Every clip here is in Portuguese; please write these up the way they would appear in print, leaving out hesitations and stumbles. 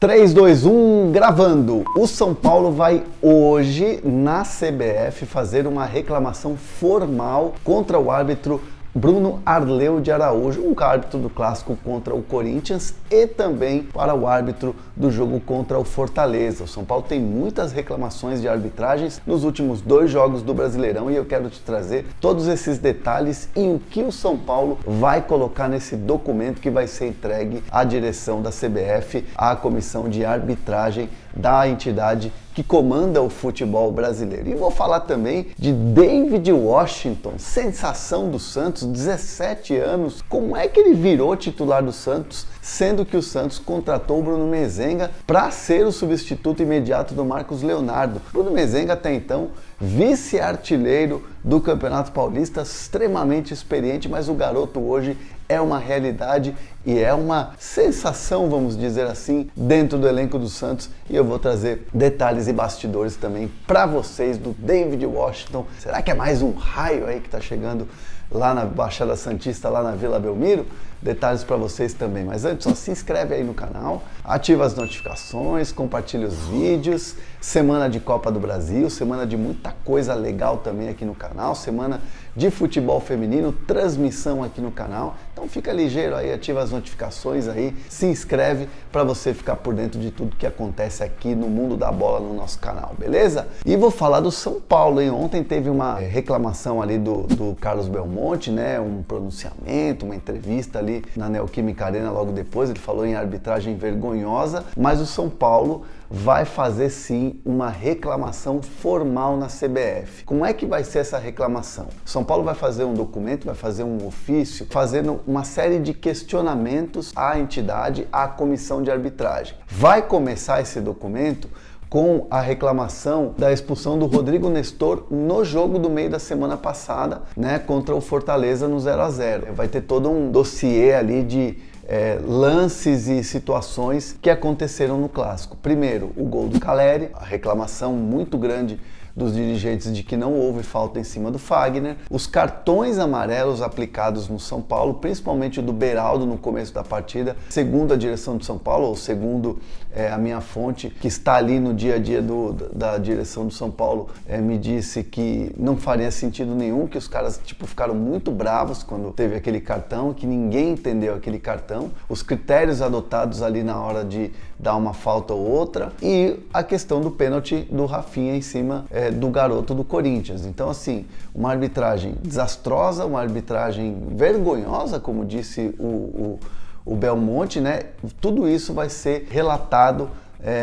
3, 2, 1, gravando. O São Paulo vai hoje na CBF fazer uma reclamação formal contra o árbitro Bruno Arleu de Araújo, um árbitro do clássico contra o Corinthians e também para o árbitro do jogo contra o Fortaleza. O São Paulo tem muitas reclamações de arbitragens nos últimos 2 jogos do Brasileirão e eu quero te trazer todos esses detalhes e o que o São Paulo vai colocar nesse documento que vai ser entregue à direção da CBF, à comissão de arbitragem da entidade que comanda o futebol brasileiro. E vou falar também de David Washington, sensação do Santos, 17 anos. Como é que ele virou titular do Santos, sendo que o Santos contratou o Bruno Mezenga para ser o substituto imediato do Marcos Leonardo? Bruno Mezenga até então vice-artilheiro do Campeonato Paulista, extremamente experiente, mas o garoto hoje é uma realidade e é uma sensação, vamos dizer assim, dentro do elenco do Santos. E eu vou trazer detalhes e bastidores também para vocês do David Washington. Será que é mais um raio aí que está chegando lá na Baixada Santista, lá na Vila Belmiro? Detalhes para vocês também. Mas antes, só se inscreve aí no canal, ativa as notificações, compartilha os vídeos. Semana de Copa do Brasil, semana de muita coisa legal também aqui no canal, semana de futebol feminino, transmissão aqui no canal. Então fica ligeiro aí, ativa as notificações aí, se inscreve para você ficar por dentro de tudo que acontece aqui no mundo da bola no nosso canal, beleza? E vou falar do São Paulo, hein? Ontem teve uma reclamação ali do Carlos Belmonte, né? Um pronunciamento, uma entrevista ali na Neoquímica Arena logo depois, ele falou em arbitragem vergonhosa, mas o São Paulo vai fazer sim uma reclamação formal na CBF. Como é que vai ser essa reclamação? São Paulo vai fazer um documento, vai fazer um ofício, fazendo uma série de questionamentos à entidade, à comissão de arbitragem. Vai começar esse documento com a reclamação da expulsão do Rodrigo Nestor no jogo do meio da semana passada, né, contra o Fortaleza no 0-0. Vai ter todo um dossiê ali de lances e situações que aconteceram no clássico. Primeiro, o gol do Caleri, a reclamação muito grande dos dirigentes de que não houve falta em cima do Fagner, os cartões amarelos aplicados no São Paulo, principalmente o do Beraldo no começo da partida, segundo a direção do São Paulo, ou segundo a minha fonte, que está ali no dia a dia da direção do São Paulo, me disse que não faria sentido nenhum, que os caras ficaram muito bravos quando teve aquele cartão, que ninguém entendeu aquele cartão, os critérios adotados ali na hora de dar uma falta ou outra, e a questão do pênalti do Rafinha em cima do garoto do Corinthians. Então, assim, uma arbitragem desastrosa, uma arbitragem vergonhosa, como disse o Belmonte, né? Tudo isso vai ser relatado,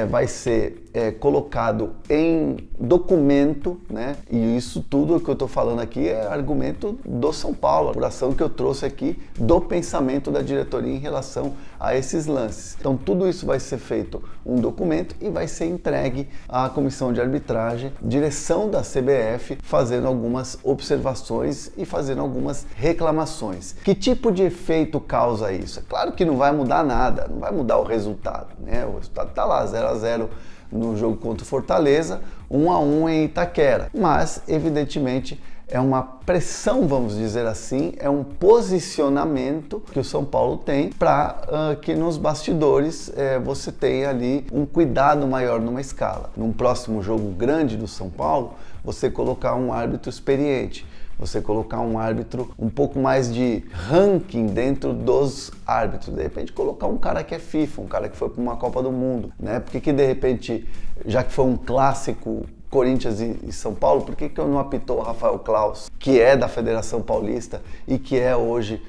vai ser colocado em documento, né? E isso tudo que eu estou falando aqui é argumento do São Paulo, a apuração que eu trouxe aqui do pensamento da diretoria em relação a esses lances. Então tudo isso vai ser feito um documento e vai ser entregue à comissão de arbitragem, direção da CBF, fazendo algumas observações e fazendo algumas reclamações. Que tipo de efeito causa isso? É claro que não vai mudar nada, não vai mudar o resultado, né? O resultado está lá, 0-0 no jogo contra o Fortaleza, 1-1 em Itaquera. Mas, evidentemente, é uma pressão, vamos dizer assim, é um posicionamento que o São Paulo tem para que nos bastidores você tenha ali um cuidado maior numa escala. Num próximo jogo grande do São Paulo, você colocar um árbitro experiente, você colocar um árbitro um pouco mais de ranking dentro dos árbitros, de repente colocar um cara que é FIFA, um cara que foi para uma Copa do Mundo, né? Por que de repente, já que foi um clássico Corinthians e São Paulo, por que eu não apitou o Rafael Claus, que é da Federação Paulista e que é hoje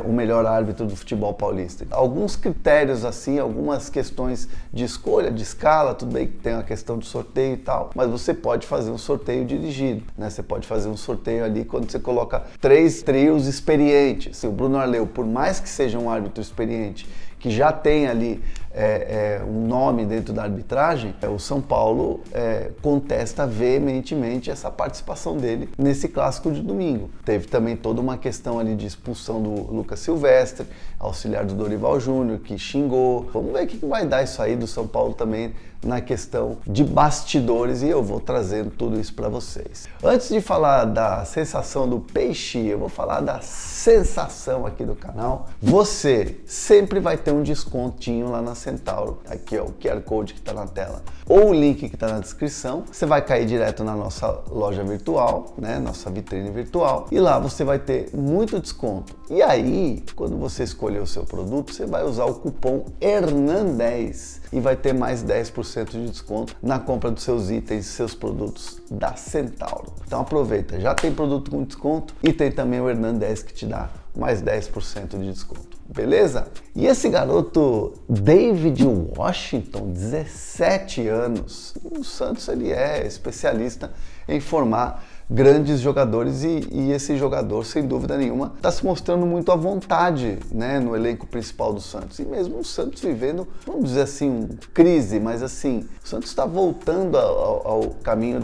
o melhor árbitro do futebol paulista? Alguns critérios assim, algumas questões de escolha, de escala, tudo bem que tem a questão do sorteio e tal, mas você pode fazer um sorteio dirigido, né? Você pode fazer um sorteio ali quando você coloca 3 trios experientes. O Bruno Arleu, por mais que seja um árbitro experiente, que já tem ali um nome dentro da arbitragem, o São Paulo contesta veementemente essa participação dele nesse clássico de domingo. Teve também toda uma questão ali de expulsão do Lucas Silvestre, auxiliar do Dorival Júnior, que xingou. Vamos ver o que vai dar isso aí do São Paulo também na questão de bastidores e eu vou trazendo tudo isso para vocês. Antes de falar da sensação do peixe, eu vou falar da sensação aqui do canal. Você sempre vai ter um descontinho lá na Centauro, aqui ó, o QR Code que está na tela, ou o link que está na descrição. Você vai cair direto na nossa loja virtual, né, nossa vitrine virtual, e lá você vai ter muito desconto. E aí, quando você escolher o seu produto, você vai usar o cupom HERNAN10 e vai ter mais 10% de desconto na compra dos seus itens, seus produtos da Centauro. Então aproveita, já tem produto com desconto e tem também o HERNAN10 que te dá mais 10% de desconto. Beleza? E esse garoto David Washington, 17 anos, o Santos ele é especialista em formar grandes jogadores e esse jogador, sem dúvida nenhuma, está se mostrando muito à vontade, né, no elenco principal do Santos. E mesmo o Santos vivendo, vamos dizer assim, crise, mas assim, o Santos está voltando ao caminho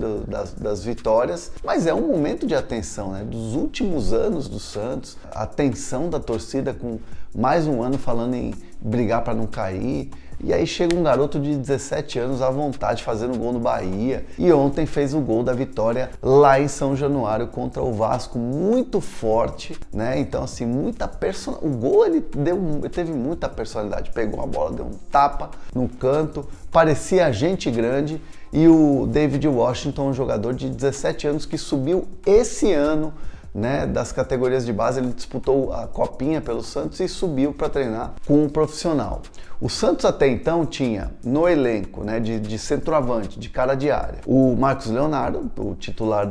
das vitórias, mas é um momento de atenção, né, dos últimos anos do Santos, a tensão da torcida com mais um ano falando em brigar para não cair. E aí chega um garoto de 17 anos à vontade fazendo gol no Bahia. E ontem fez o gol da vitória lá em São Januário contra o Vasco, muito forte, né? Então assim, muita personalidade. O gol ele teve muita personalidade. Pegou a bola, deu um tapa no canto, parecia gente grande. E o David Washington, um jogador de 17 anos que subiu esse ano, né, das categorias de base, ele disputou a copinha pelo Santos e subiu para treinar com um profissional. O Santos até então tinha no elenco, né, de centroavante, de cara de área, o Marcos Leonardo, o titular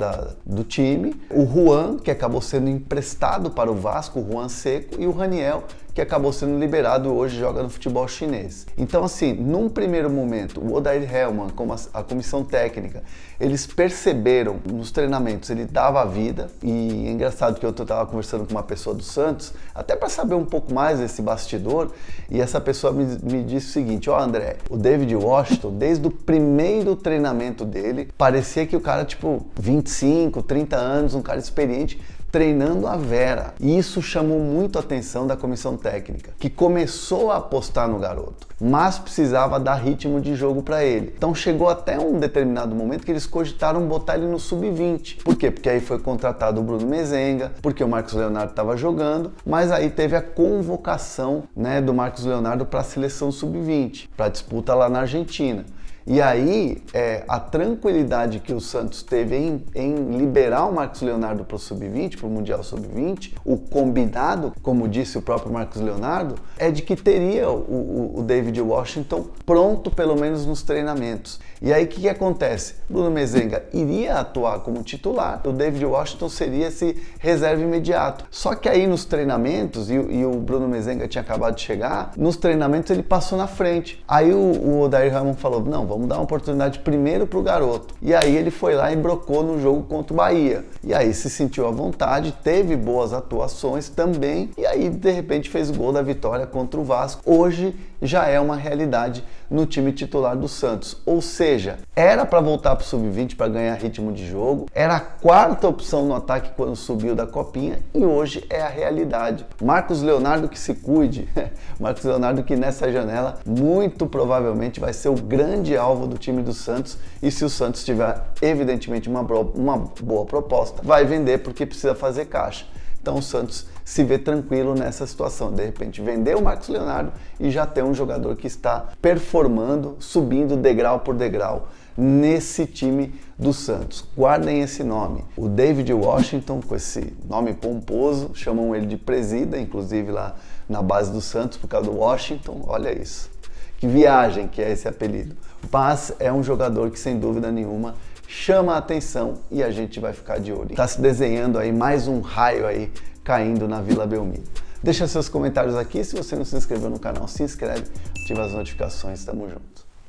do time, o Juan, que acabou sendo emprestado para o Vasco, o Juan Seco, e o Raniel, que acabou sendo liberado e hoje joga no futebol chinês. Então assim, num primeiro momento, o Odair Hellmann, como a comissão técnica, eles perceberam nos treinamentos, ele dava a vida, e é engraçado que eu estava conversando com uma pessoa do Santos, até para saber um pouco mais desse bastidor, e essa pessoa me disse o seguinte: ó, André, o David Washington, desde o primeiro treinamento dele, parecia que o cara, tipo, 25, 30 anos, um cara experiente, treinando a vera. E isso chamou muito a atenção da comissão técnica, que começou a apostar no garoto, mas precisava dar ritmo de jogo para ele. Então chegou até um determinado momento que eles cogitaram botar ele no sub-20. Por quê? Porque aí foi contratado o Bruno Mezenga, porque o Marcos Leonardo estava jogando, mas aí teve a convocação, né, do Marcos Leonardo para a seleção sub-20, para disputa lá na Argentina. E aí, a tranquilidade que o Santos teve em liberar o Marcos Leonardo para o Sub-20, para o Mundial Sub-20, o combinado, como disse o próprio Marcos Leonardo, é de que teria o David Washington pronto, pelo menos nos treinamentos. E aí, o que acontece? Bruno Mezenga iria atuar como titular, o David Washington seria esse reserva imediato. Só que aí nos treinamentos, e o Bruno Mezenga tinha acabado de chegar, nos treinamentos ele passou na frente. Aí o Odair Hellmann falou: não, vamos dar uma oportunidade primeiro pro garoto. E aí ele foi lá e brocou no jogo contra o Bahia. E aí se sentiu à vontade, teve boas atuações também, e aí de repente fez o gol da vitória contra o Vasco. Hoje já é uma realidade no time titular do Santos. Ou seja, era para voltar para o Sub-20 para ganhar ritmo de jogo, era a quarta opção no ataque quando subiu da copinha e hoje é a realidade. Marcos Leonardo que se cuide, Marcos Leonardo que nessa janela muito provavelmente vai ser o grande alvo do time do Santos, e se o Santos tiver evidentemente uma boa proposta, vai vender porque precisa fazer caixa. Então o Santos se vê tranquilo nessa situação, de repente vender o Marcos Leonardo e já ter um jogador que está performando, subindo degrau por degrau nesse time do Santos. Guardem esse nome, o David Washington, com esse nome pomposo, chamam ele de presida, inclusive lá na base do Santos por causa do Washington. Olha isso, que viagem que é esse apelido. Mas é um jogador que sem dúvida nenhuma chama a atenção e a gente vai ficar de olho. Está se desenhando aí mais um raio aí caindo na Vila Belmiro. Deixa seus comentários aqui, se você não se inscreveu no canal, se inscreve, ativa as notificações, tamo junto.